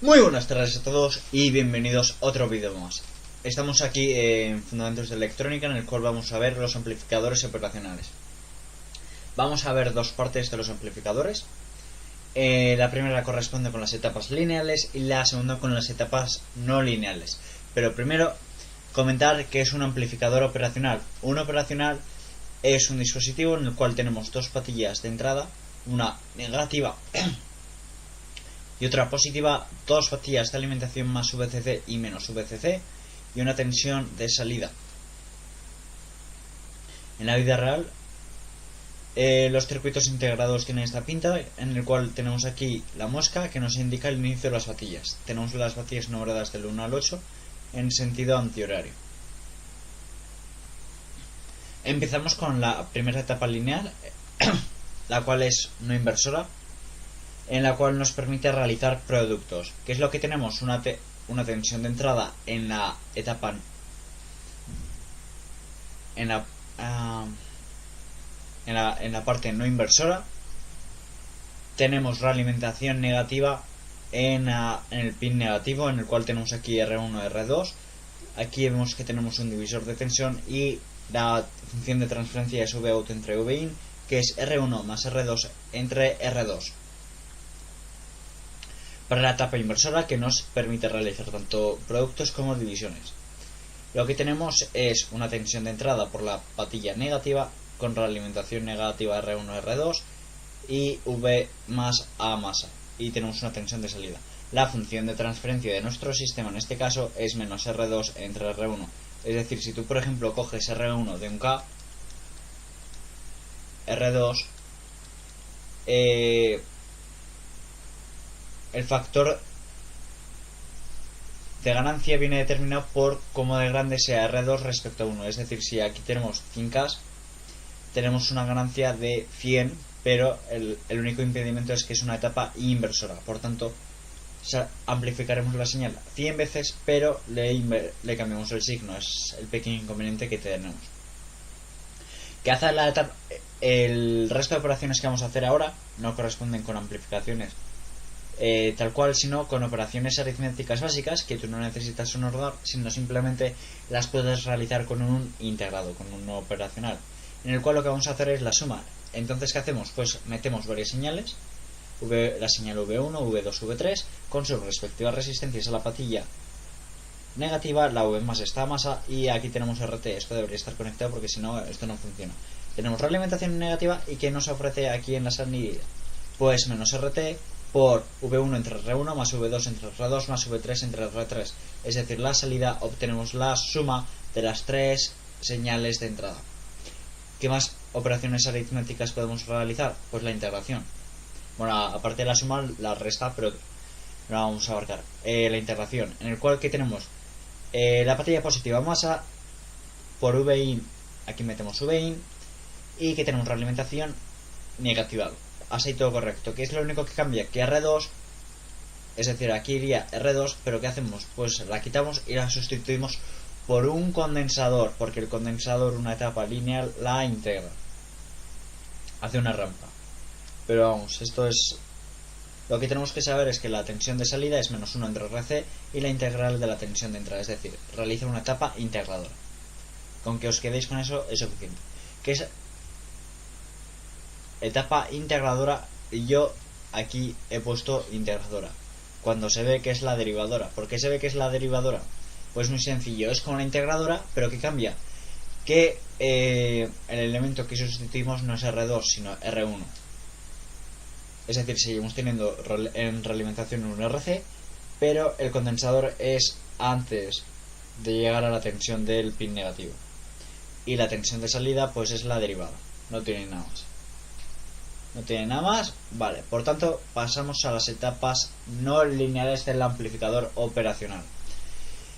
Muy buenas tardes a todos y bienvenidos a otro vídeo más. Estamos aquí en Fundamentos de Electrónica, en el cual vamos a ver los amplificadores operacionales. Vamos a ver dos partes de los amplificadores. La primera corresponde con las etapas lineales y la segunda con las etapas no lineales. Pero primero comentar que es un amplificador operacional. Un operacional es un dispositivo en el cual tenemos dos patillas de entrada, una negativa y otra positiva, dos patillas de alimentación más VCC y menos VCC y una tensión de salida. En la vida real, los circuitos integrados tienen esta pinta, en el cual tenemos aquí la mosca que nos indica el inicio de las patillas. Tenemos las patillas numeradas del 1 al 8 en sentido antihorario. Empezamos con la primera etapa lineal, la cual es no inversora, en la cual nos permite realizar productos. ¿Qué es lo que tenemos? Una tensión de entrada en la etapa en la parte no inversora. Tenemos realimentación negativa en el pin negativo, en el cual tenemos aquí R1 R2. Aquí vemos que tenemos un divisor de tensión y la función de transferencia es Vout entre Vin, que es R1 más R2 entre R2. Para la etapa inversora, que nos permite realizar tanto productos como divisiones. Lo que tenemos es una tensión de entrada por la patilla negativa con realimentación negativa R1 R2 y V más A más A, y tenemos una tensión de salida. La función de transferencia de nuestro sistema en este caso es menos R2 entre R1. Es decir, si tú por ejemplo coges R1 de un K, R2, el factor de ganancia viene determinado por cómo de grande sea R2 respecto a 1. Es decir, si aquí tenemos 100K, tenemos una ganancia de 100, pero el único impedimento es que es una etapa inversora. Por tanto, amplificaremos la señal 100 veces, pero le cambiamos el signo. Es el pequeño inconveniente que tenemos. ¿Qué hace la etapa? El resto de operaciones que vamos a hacer ahora no corresponden con amplificaciones tal cual, sino con operaciones aritméticas básicas que tú no necesitas un ordenador, sino simplemente las puedes realizar con un integrado, con un operacional, en el cual lo que vamos a hacer es la suma. Entonces, ¿qué hacemos? Pues metemos varias señales, la señal V1, V2, V3, con sus respectivas resistencias a la patilla negativa, la V más esta masa, y aquí tenemos RT. Esto debería estar conectado porque si no, esto no funciona. Tenemos realimentación negativa, y ¿qué nos ofrece aquí en la salida? Pues menos RT por V1 entre R1 más V2 entre R2 más V3 entre R3. Es decir, la salida obtenemos la suma de las tres señales de entrada. ¿Qué más operaciones aritméticas podemos realizar? Pues la integración. Bueno, aparte de la suma, la resta, pero no la vamos a abarcar. La integración, en el cual que tenemos la patilla positiva masa por Vin, aquí metemos Vin, y que tenemos realimentación negativa. Así todo correcto. ¿Qué es lo único que cambia? Que R2, es decir, aquí iría R2, pero ¿qué hacemos? Pues la quitamos y la sustituimos por un condensador, porque el condensador, una etapa lineal, la integra, hace una rampa. Pero vamos, esto es lo que tenemos que saber, es que la tensión de salida es menos 1 entre RC y la integral de la tensión de entrada, es decir, realiza una etapa integradora. Con que os quedéis con eso es suficiente. ¿Qué es etapa integradora? Y yo aquí he puesto integradora cuando se ve que es la derivadora. ¿Por qué se ve que es la derivadora? Pues muy sencillo, es como la integradora, pero ¿qué cambia? Que el elemento que sustituimos no es R2 sino R1. Es decir, seguimos teniendo en realimentación un RC, pero el condensador es antes de llegar a la tensión del pin negativo, y la tensión de salida pues es la derivada. No tiene nada más. No tiene nada más. Vale, por tanto pasamos a las etapas no lineales del amplificador operacional.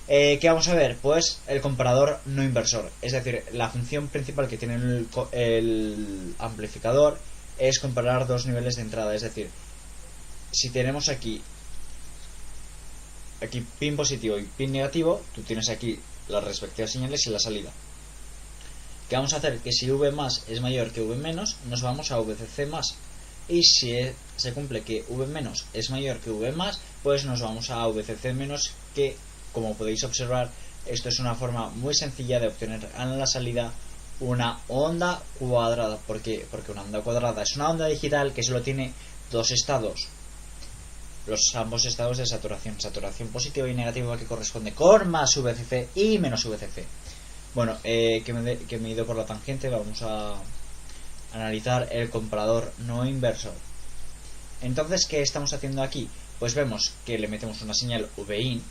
¿Qué vamos a ver? Pues el comparador no inversor. Es decir, la función principal que tiene el amplificador es comparar dos niveles de entrada. Es decir, si tenemos aquí pin positivo y pin negativo, tú tienes aquí las respectivas señales y la salida. ¿Qué vamos a hacer? Que si V más es mayor que V menos, nos vamos a VCC más. y si se cumple que V- es mayor que V+, pues nos vamos a VCC-, que como podéis observar, esto es una forma muy sencilla de obtener en la salida una onda cuadrada. ¿Por qué? Porque una onda cuadrada es una onda digital que solo tiene dos estados, ambos estados de saturación positiva y negativa, que corresponde con más VCC y menos VCC. Bueno, que me he ido por la tangente. Vamos a analizar el comparador no inversor. Entonces, ¿qué estamos haciendo aquí? Pues vemos que le metemos una señal VIN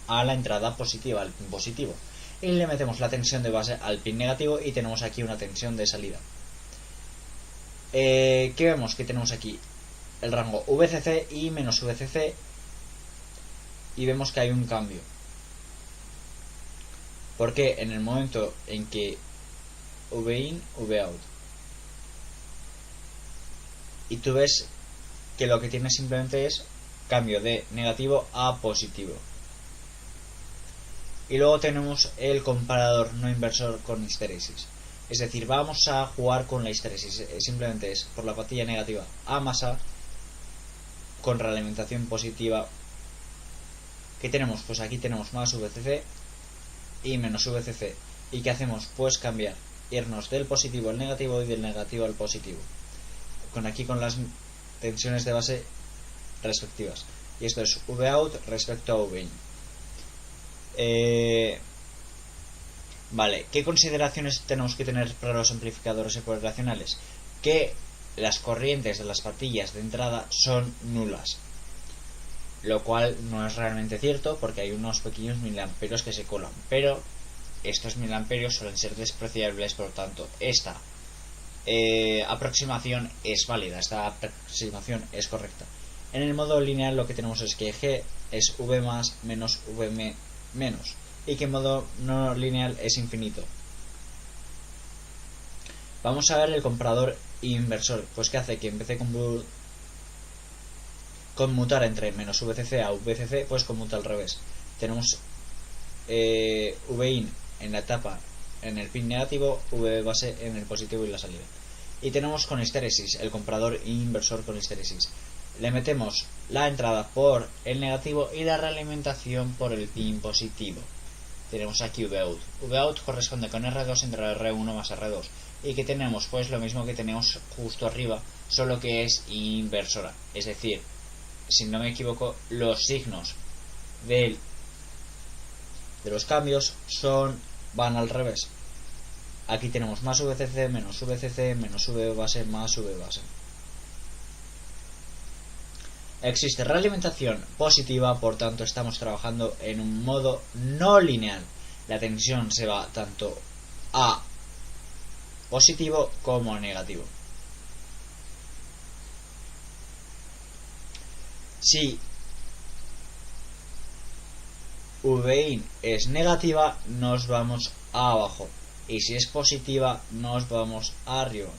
a la entrada positiva, al pin positivo, y le metemos la tensión de base al pin negativo, y tenemos aquí una tensión de salida. ¿Qué vemos? Que tenemos aquí el rango VCC y menos VCC, y vemos que hay un cambio, porque en el momento en que VIN, VOUT, y tú ves que lo que tiene simplemente es cambio de negativo a positivo. Y luego tenemos el comparador no inversor con histeresis. Es decir, vamos a jugar con la histeresis. Simplemente es por la patilla negativa a más A con realimentación positiva. ¿Qué tenemos? Pues aquí tenemos más VCC y menos VCC. ¿Y qué hacemos? Pues cambiar, irnos del positivo al negativo y del negativo al positivo. Con las tensiones de base respectivas. Y esto es VOUT respecto a VIN. Vale, ¿qué consideraciones tenemos que tener para los amplificadores ecuatoriales? Que las corrientes de las patillas de entrada son nulas, lo cual no es realmente cierto, porque hay unos pequeños miliamperios que se colan, pero estos miliamperios suelen ser despreciables. Por lo tanto, esta aproximación es válida, esta aproximación es correcta. En el modo lineal lo que tenemos es que G es V más menos VM menos, y que en modo no lineal es infinito. Vamos a ver el comparador inversor. Pues que hace que en vez de conmutar entre menos VCC a VCC, pues conmuta al revés. Tenemos VIN en la etapa, en el pin negativo, V base en el positivo y la salida. Y tenemos con histeresis, el comparador inversor con histeresis. Le metemos la entrada por el negativo y la realimentación por el pin positivo. Tenemos aquí VOUT. VOUT corresponde con R2 entre R1 más R2. Y que tenemos pues lo mismo que tenemos justo arriba, solo que es inversora. Es decir, si no me equivoco, los signos de los cambios van al revés. Aquí tenemos más VCC, menos VCC, menos V base, más V base. Existe realimentación positiva, por tanto estamos trabajando en un modo no lineal. La tensión se va tanto a positivo como a negativo. Si VIN es negativa, nos vamos a abajo, y si es positiva, nos vamos arriba.